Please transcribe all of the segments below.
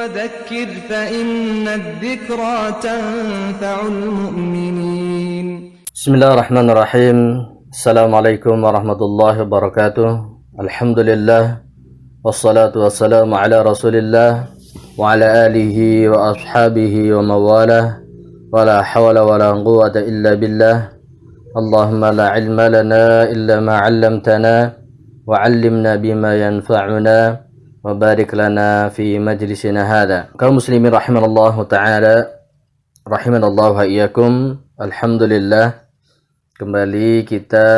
وذكر فإن الذكرى تنفع المؤمنين. بسم الله الرحمن الرحيم. السلام عليكم ورحمة الله وبركاته. الحمد لله والصلاة والسلام على رسول الله وعلى آله وأصحابه ومواله ولا حول ولا قوة إلا بالله. اللهم لا علم لنا إلا ما علمتنا وعلمنا بما ينفعنا وبارك لنا في مجلسنا هذا. Kaum muslimin rahimanallahu ta'ala, rahimanallahu wa iyyakum. Alhamdulillah, kembali kita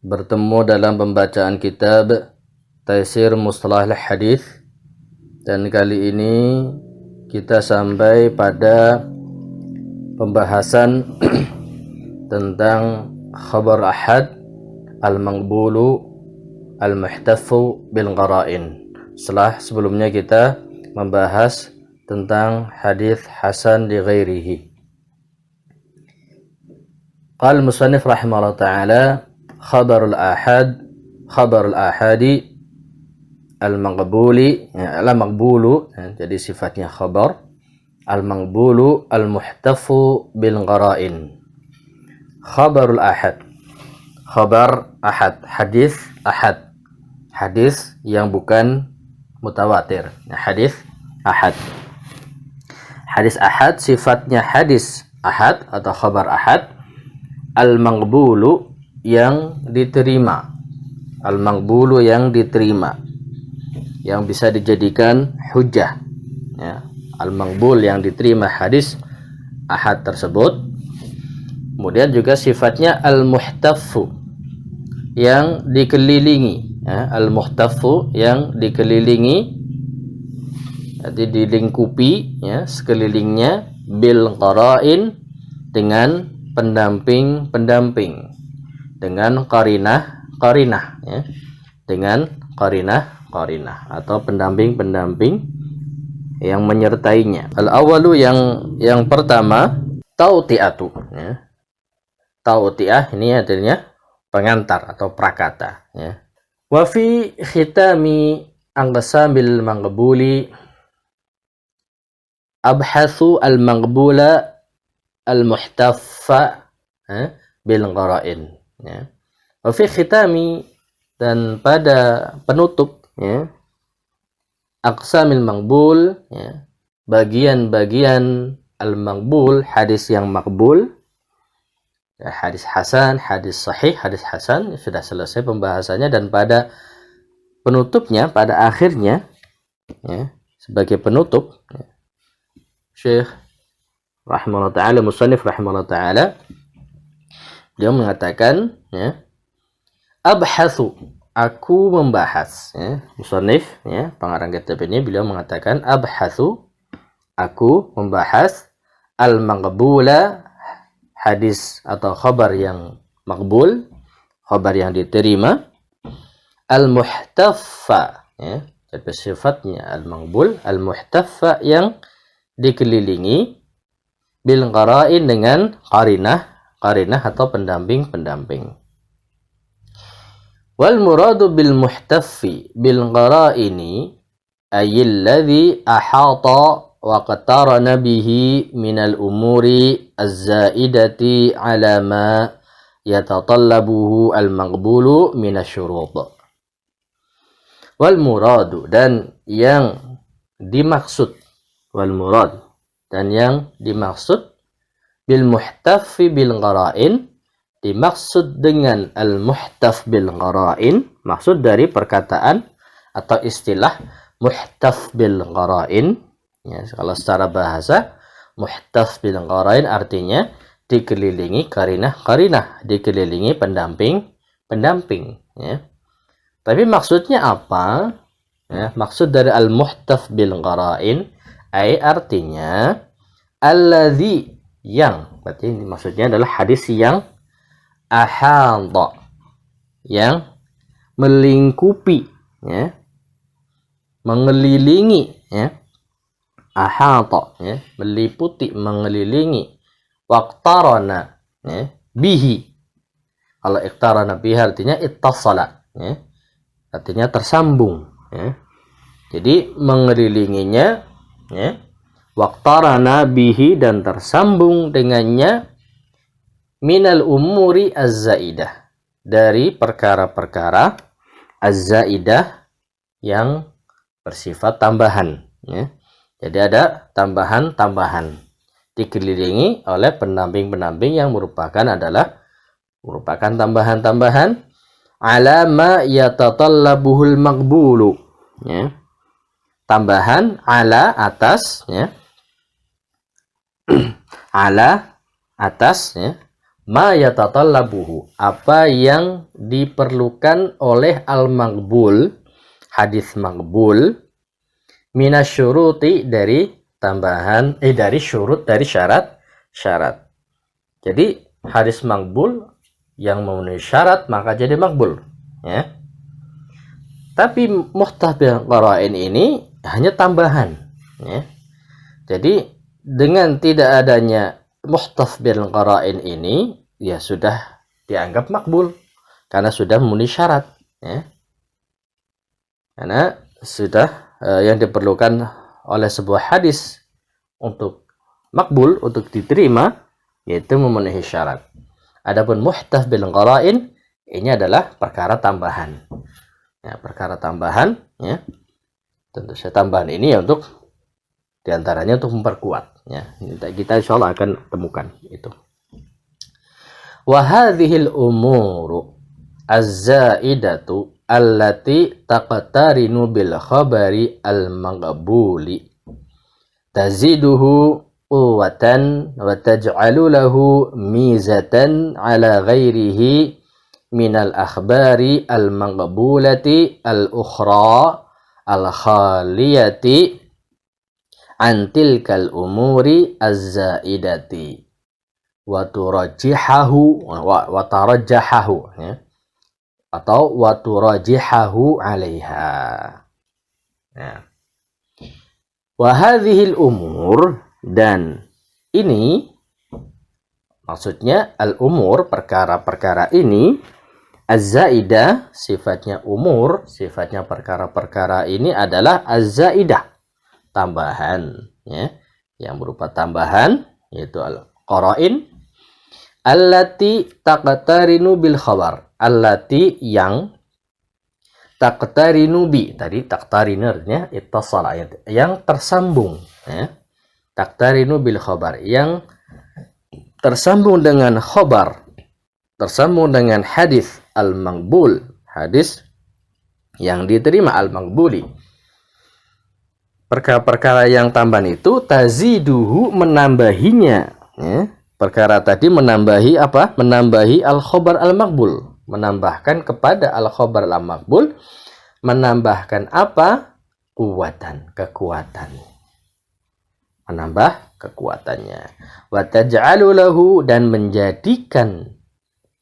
bertemu dalam pembacaan kitab Taisir Mustalah Hadis, dan kali ini kita sampai pada pembahasan tentang khabar ahad al-maqbulu al-muhtafu bil qara'in. Setelah sebelumnya kita membahas tentang hadis hasan li ghairihi. Qala al-musannif rahimahullah ta'ala khabarul ahadi al-maqbuli, al-maqbulu, jadi sifatnya khabar, al-maqbulu al-muhtafu bil qara'in. Khabarul ahad, khabar ahad, hadis ahad, hadis yang bukan mutawatir, hadis ahad. Hadis ahad sifatnya hadis ahad atau khabar ahad, al-maqbulu yang diterima, al-maqbulu yang diterima, yang bisa dijadikan hujjah, ya. Al-maqbul yang diterima hadis ahad tersebut. Kemudian juga sifatnya al-muhtafu yang dikelilingi, ya. Al-muhtafu yang dikelilingi, jadi dilingkupi, ya, sekelilingnya, bil qara'in, dengan pendamping-pendamping, dengan qarinah, ya, dengan qarinah atau pendamping-pendamping yang menyertainya. Al-awwalu, yang pertama, tauti'atu, ya. Tauti'ah ini artinya pengantar atau prakata, ya. Wa fi khitami aqsamil maqbuli abhathu al-maqbula al-muhtaffa bil qara'in, ya. Wa fi khitami, dan pada penutup, ya, aqsamil maqbul, ya, bagian-bagian al-maqbul, hadis yang maqbul, ya, hadis hasan, hadis sahih, hadis hasan, ya, sudah selesai pembahasannya. Dan pada penutupnya, pada akhirnya, ya, sebagai penutup, ya, Syekh rahimahullah ta'ala, musannif rahimahullah ta'ala, dia mengatakan, ya, abhathu, aku membahas, ya, musannif, ya, pengarang kitab ini, beliau mengatakan abhathu, aku membahas, al-maqbula, hadis atau khabar yang maqbul, khabar yang diterima, al-muhtaffa, ya, jadi sifatnya al-maqbul, al-muhtaffa yang dikelilingi, bil qara'in, dengan qarinah atau pendamping-pendamping. Wal muradu bil muhtaffi bil qara'ini ayil ladzi ahata wa qatarana bihi minal umuri az-zaidati ala ma yatatallabuhu al-maqbulu minasyurut. Wal muradu, dan yang dimaksud, wal murad, dan yang dimaksud, bil muhtaffi bil qara'in, dimaksud dengan al-muhtaf bil qara'in, maksud dari perkataan atau istilah muhtaf bil qara'in, ya, kalau secara bahasa muhtaf bil qara'in artinya dikelilingi qarinah, dikelilingi pendamping, ya. Tapi maksudnya apa? Ya, maksud dari al-muhtaf bil qara'in artinya alladzi, yang, berarti ini maksudnya adalah hadis yang ahadha, yang melingkupi, ya, mengelilingi, ya, ahadha, ya, meliputi, mengelilingi, waqtarana, ya, bihi, kalau iqtarana bihi artinya ittasala, ya, artinya tersambung, ya. Jadi mengelilinginya ya. Waqtarana bihi, dan tersambung dengannya, minal umuri az-zaidah, dari perkara-perkara az-zaidah yang bersifat tambahan, ya. Jadi ada tambahan-tambahan, dikelilingi oleh pendamping-pendamping yang merupakan tambahan-tambahan, ala ma yatatallabuhul maqbulu, ya. Tambahan ala atas, ya. Ala atas, ya. Ma yatatallabuhu, apa yang diperlukan oleh al-maqbul, hadis maqbul, minasyuruti, dari tambahan, dari syurut, dari syarat. Jadi hadis maqbul yang memenuhi syarat maka jadi maqbul, ya. Tapi muhtafil qara'in ini hanya tambahan, ya. Jadi dengan tidak adanya muhtafil qara'in ini, ya sudah dianggap makbul karena sudah memenuhi syarat, ya. Karena sudah yang diperlukan oleh sebuah hadis untuk makbul, untuk diterima, yaitu memenuhi syarat. Adapun muhtafil qara'in ini adalah perkara tambahan, ya, perkara tambahan, ya. Tentu saja tambahan ini ya untuk diantaranya untuk memperkuat, ya. Kita insyaallah akan temukan itu. Wa hadhil umuru az-zaidatu allati taqtarinu bil khabari al-maqbuli taziduhu quwwatan wa taj'alu lahu mizatan ala ghairihi minal akhbari al-maqbulati al-ukhra al-khaliyati an tilkal umuri az-zaidati wa turajjihahu wa tarajjahahu, ya, atau wa turajjihahu 'alaiha, ya. Wa hadhil umur, dan ini maksudnya al-umur, perkara-perkara ini, az-zaidah sifatnya umur, sifatnya perkara-perkara ini adalah az-zaidah, tambahan, ya, yang berupa tambahan, yaitu al-qara'in allati taqtarinu bil khabar, allati yang taqtarinu bi, tadi taqtarinernya ittasala, yang tersambung, ya. Taqtarinu bil khabar, yang tersambung dengan khabar, tersambung dengan hadis al-maqbul, hadis yang diterima al-maqbuli. Perkara-perkara yang tambahan itu taziduhu, menambahinya, ya. Perkara tadi menambahi apa? Menambahi al-khabar al-maqbul, menambahkan kepada al-khabar al-maqbul, menambahkan apa? Kekuatan. Menambah kekuatannya. Wa taj'alu lahu, dan menjadikan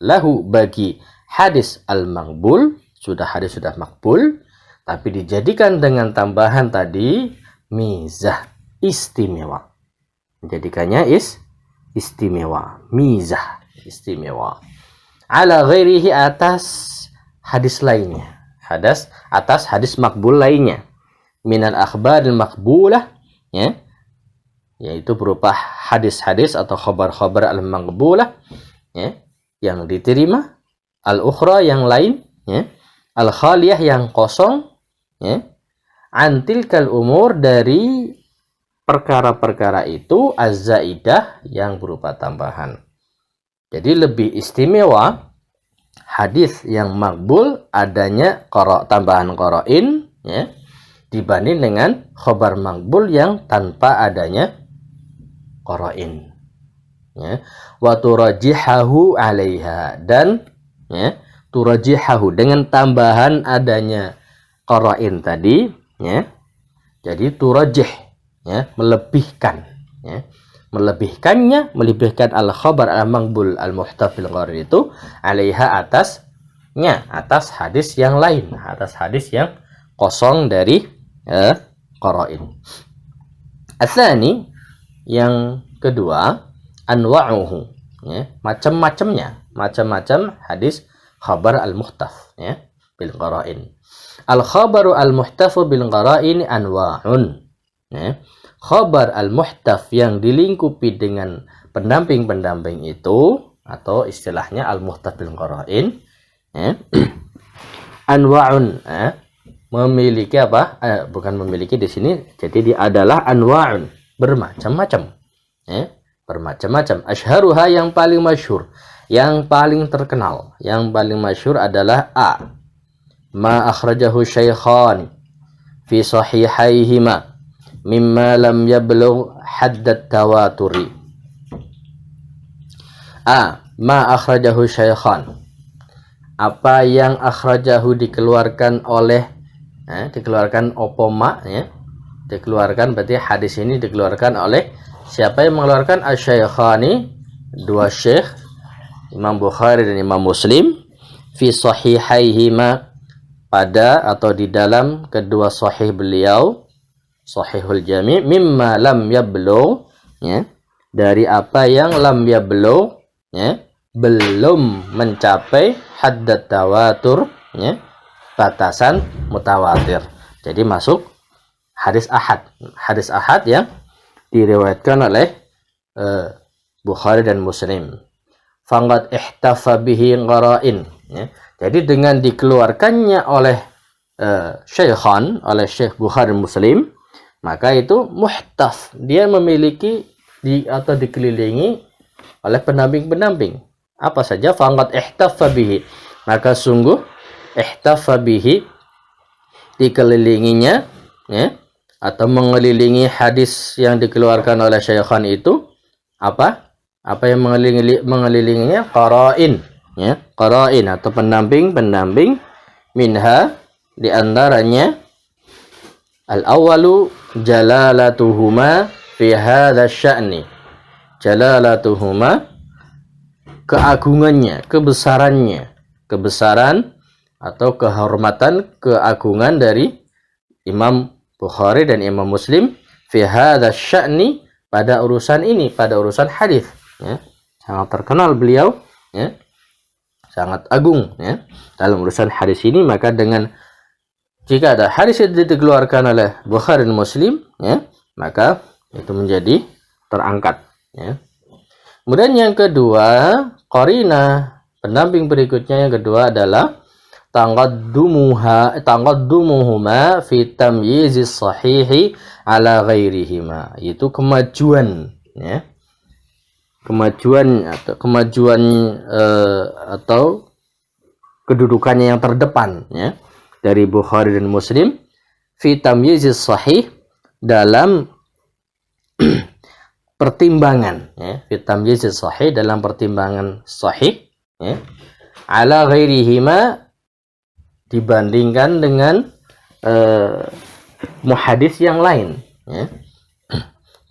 lahu, bagi hadis al-maqbul, hadis sudah maqbul, tapi dijadikan dengan tambahan tadi mizah, istimewa. Menjadikannya istimewa, mizah, istimewa. Ala ghairihi, atas hadis lainnya, atas hadis makbul lainnya, minal akhbaril makbulah, ya, yaitu berupa hadis-hadis atau khabar-khabar al-makbulah, ya, yang diterima, al-ukhra, yang lain, ya, al-khaliyah, yang kosong, ya, antilkal umur, dari perkara-perkara itu, az-zaidah, yang berupa tambahan. Jadi lebih istimewa hadis yang makbul adanya tambahan qara'in, ya, dibanding dengan khabar makbul yang tanpa adanya qara'in, ya. Wa turajjihahu 'alaiha, dan, ya, turajjihahu, dengan tambahan adanya qara'in tadi, ya. Jadi turajjih, ya, melebihkan, ya. Melebihkan al-khabar al-maqbul al-muhtafil qara'in itu 'alaiha, atas hadis yang lain, atas hadis yang kosong dari qara'in. Atsani, yang kedua, anwa'uhu, ya, macam-macam hadis khabar al-muhtaf, ya, bil qara'in. Al-khabaru al-muhtafu bil qara'in anwa'un, ya. Khabar al-muhtaf yang dilingkupi dengan pendamping-pendamping itu, atau istilahnya al-muhtaf bil qara'in, ya. Anwa'un, ya. Memiliki apa? Bukan memiliki di sini, jadi dia adalah anwa'un, bermacam-macam, ya. Bermacam-macam. Asyharuha yang paling masyhur, yang paling terkenal, yang paling masyhur adalah A. Ma akhrajahu syaikhan fi sahihaihima mimma lam yablugh haddat tawaturi. A. Ma akhrajahu syaikhan, apa yang akhrajahu dikeluarkan oleh, dikeluarkan opoma, ya. Dikeluarkan berarti hadis ini dikeluarkan oleh siapa yang mengeluarkan? Asy-syaikhani, dua syekh, Imam Bukhari dan Imam Muslim, fi sahihaihima, pada atau di dalam kedua sahih beliau, Sahihul Jami', mimma lam yablugh, ya, dari apa yang lam yablugh, ya, belum mencapai haddat tawatur, ya, batasan mutawatir. Jadi masuk hadis ahad. Hadis ahad yang diriwayatkan oleh Bukhari dan Muslim. Faqad ihtafa bihi qara'in, ya. Jadi dengan dikeluarkannya oleh syaikhan, oleh Syekh Bukhari dan Muslim, maka itu muhtaf, dia memiliki atau dikelilingi oleh pendamping-pendamping. Apa saja? Faqad ihtafa bihi, maka sungguh ihtafa bihi, dikelilinginya, ya, atau mengelilingi hadis yang dikeluarkan oleh syaikhan itu apa? Apa yang mengelilinginya? Qara'in, ya, qara'in atau pendamping-pendamping, minha, di antaranya al-awwalu jalalatuhuma fi hadha sya'ni. Jalalatuhuma, keagungannya, kebesaran atau kehormatan, keagungan dari Imam Bukhari dan Imam Muslim fi hadha sya'ni, pada urusan ini, pada urusan hadis, ya. Sangat terkenal beliau, ya, sangat agung, ya, dalam urusan hadis ini. Maka dengan jika ada hadis yang dikeluarkan oleh Bukhari dan Muslim, ya, maka itu menjadi terangkat, ya. Kemudian yang kedua, qarina, pendamping berikutnya yang kedua adalah taqaddumuhuma fi tamyizis sahihi ala ghairihima, yaitu kemajuan, ya. Kemajuan atau kedudukannya yang terdepan, ya, dari Bukhari dan Muslim fi tamyizis sahih, dalam pertimbangan, ya, fi tamyizis sahih, dalam pertimbangan sahih, ya, ala ghairihima, dibandingkan dengan muhadis yang lain, ya.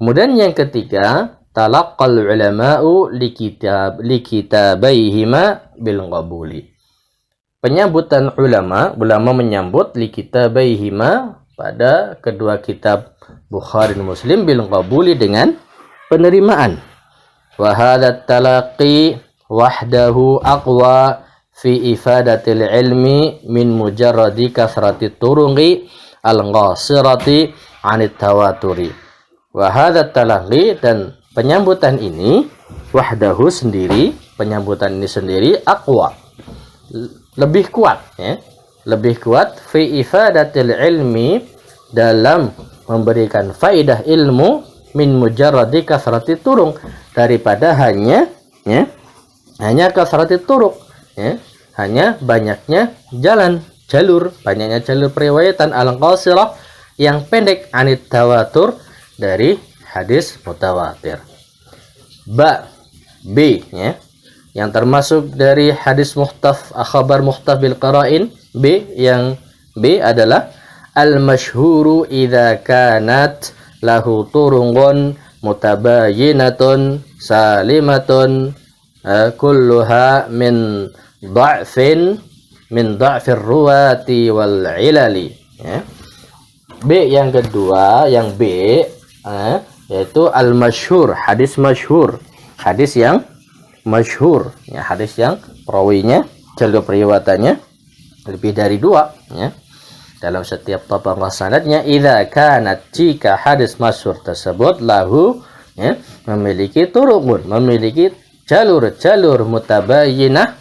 Kemudian yang ketiga, talaqqal ulama'u likitabaihima bil qabuli, penyambutan ulama menyambut likitabaihima, pada kedua kitab Bukhari dan Muslim, bil qabuli, dengan penerimaan. Wa hadha talaqqi wahdahu aqwa fi ifadatil ilmi min mujarradi kasrati turuqi al-qasirati anit tawaturi. Wa hadha talaqqi, dan penyambutan ini, wahdahu, sendiri, penyambutan ini sendiri, aqwa, lebih kuat, ya, lebih kuat, fi ifadatil ilmi, dalam memberikan faidah ilmu, min mujarradi kasrati turung, daripada hanya, ya, hanya kasrati turuk, ya, hanya banyaknya jalur, banyaknya jalur periwayatan, al-qasirah, yang pendek, anit tawatur, dari hadis mutawatir. B, ya, yang termasuk dari hadis muhtaf, khabar muhtaf bil qara'in, yang B adalah al-masyhuru idza kanat lahu turungun mutabayyinatun salimatun kulluha min dha'fir ruwati wal ilali, ya. B yang kedua, yang B, yaitu al-masyhur, hadis masyhur, hadis yang masyhur, ya, hadis yang perawinya, jalur periwayatannya lebih dari dua, ya. dalam setiap tabaqah sanadnya, idza kanat, jika hadis masyhur tersebut lahu, ya, memiliki turuqun, memiliki jalur-jalur mutabayyinah,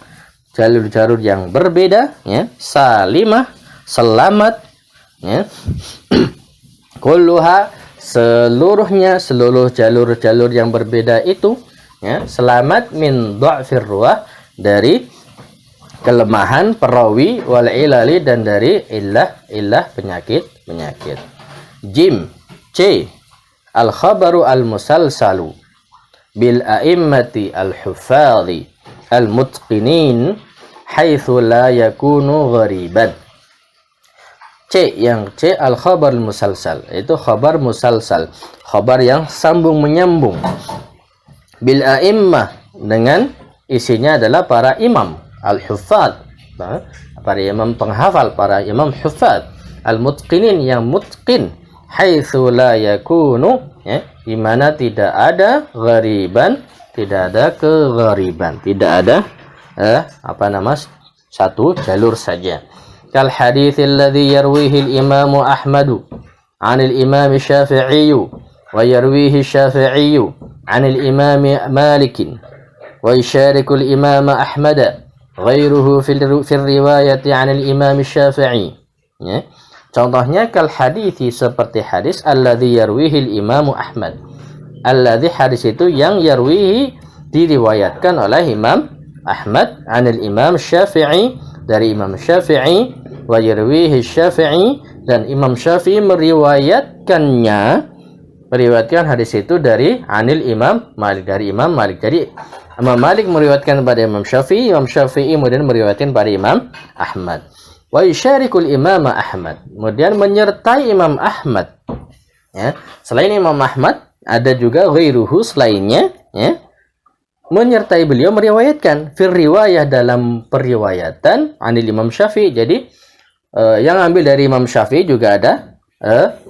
jalur-jalur yang berbeda, ya, salimah, selamat, ya. Kulluha, seluruhnya, seluruh jalur-jalur yang berbeda itu, ya, selamat min dha'fir ruwah, dari kelemahan perawi, wal ilali, dan dari illah penyakit. Jim, C, al khabaru al musalsalu bil a'immati al huffadhi al mutqinin haitsu la yakunu ghariban. C, yang C, al khabar al musalsal, itu khabar musalsal, khabar yang sambung menyambung, bil a'immah, dengan isinya adalah para imam, al-huffaz, para imam penghafal, para imam huffaz, al-mutqinin, yang mutqin, haitsu la yakunu, ya, di mana tidak ada ghariban, tidak ada keghariban, tidak ada satu jalur saja. Kal haditsil ladzi yarwihi al-imamu Ahmadu 'anil imam Syafi'i wa yarwihi Syafi'i 'anil imam Malik wa yashariku al-imam Ahmad ghairuhu fil riwayati 'anil imam Syafi'i, ya. Contohnya kal hadithi, seperti hadis alladzi yarwihi al-imam Ahmad, alladzi, hadis itu yang yarwihi, diriwayatkan oleh Imam Ahmad, 'anil imam Syafi'i, dari Imam Syafi'i, wa yarwihi Syafi'i, dan Imam Syafi'i meriwayatkan hadis itu dari 'anil imam Malik, dari Imam Malik. Jadi Imam Malik meriwayatkan kepada Imam Syafi'i, Imam Syafi'i kemudian meriwayatkan pada Imam Ahmad. Wa yusyarikul imam Ahmad, kemudian menyertai Imam Ahmad, ya. Selain Imam Ahmad ada juga ghairuhu, selainnya, ya, menyertai beliau, meriwayatkan fir riwayah, dalam periwayatan, 'anil imam Syafi'i. Jadi yang ambil dari Imam Syafi'i juga ada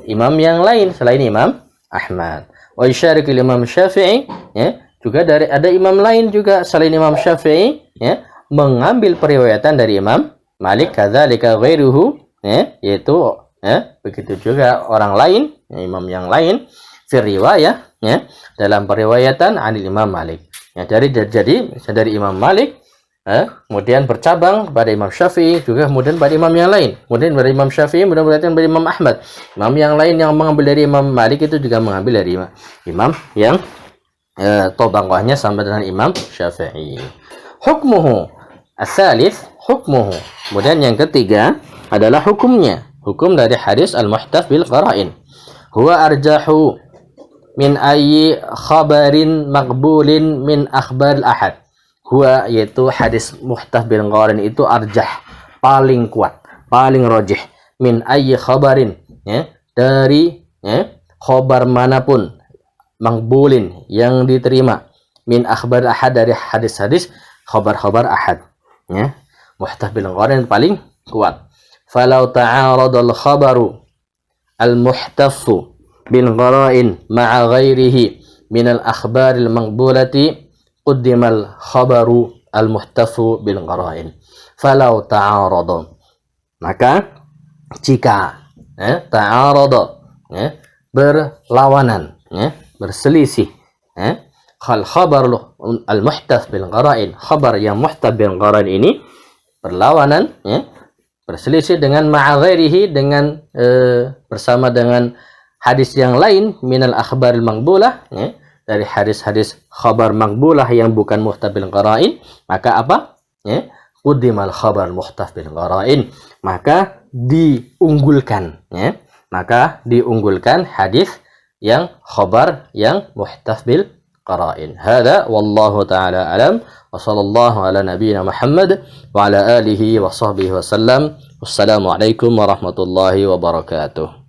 imam yang lain selain Imam Ahmad. Wa yusyarikul imam Syafi'i, ya, juga ada imam lain juga selain Imam Syafi'i, ya, mengambil periwayatan dari Imam Malik, kadzalika ghairuhu, ya, yaitu, ya, begitu juga orang lain, ya, imam yang lain, fir riwayah, ya, dalam periwayatan 'anil imam Malik, ya, dari Imam Malik, kemudian bercabang pada Imam Syafi'i, juga kemudian pada imam yang lain, kemudian dari Imam Syafi'i kemudian berkaitan pada Imam Ahmad. Imam yang lain yang mengambil dari Imam Malik itu juga mengambil dari imam yang tabaqahnya sama dengan Imam Syafi'i. Hukmuhu ats-tsalits, hukmuhu, kemudian yang ketiga adalah hukumnya, hukum dari hadis al-muhtaf bil qara'in. Huwa arjahu min ayyi khabarin maqbulin min akhbar al-ahad. Huwa, yaitu hadis muhtaf bil qara'in itu arjah, paling kuat, paling rajih, min ayyi khabarin, ya, dari, ya, khabar manapun, maqbulin, yang diterima, min akhbar ahad, dari hadis-hadis khabar-khabar ahad, ya. Muhtaf bil qara'in paling kuat. Falau ta'aradal khabaru al-muhtafu bil qara'in ma'a ghairihi min al-akhbar al-maqbulati quddimal khabaru al-muhtafu bil qara'in. Falau ta'arada, maka jika, ya, ta'arada, ya, berlawanan, ya, berselisih, ya, khabar al-muhtaf bil qara'in, khabar yang muhtaf bil qara'in ini berlawanan, ya, berselisih dengan ma'a ghairihi, dengan bersama dengan hadis yang lain, minal akhbaril maqbulah, ya, dari hadis-hadis khabar maqbulah yang bukan muhtaf bil qara'in, maka apa? Ya, quddimal khabar muhtaf bil qara'in, maka diunggulkan, ya, maka diunggulkan hadis yang khabar yang muhtaf bil qara'in. Hada wallahu ta'ala alam, wa sallallahu ala nabiyyina Muhammad wa ala alihi wa sahbihi wa sallam. Wassalamu alaikum warahmatullahi wabarakatuh.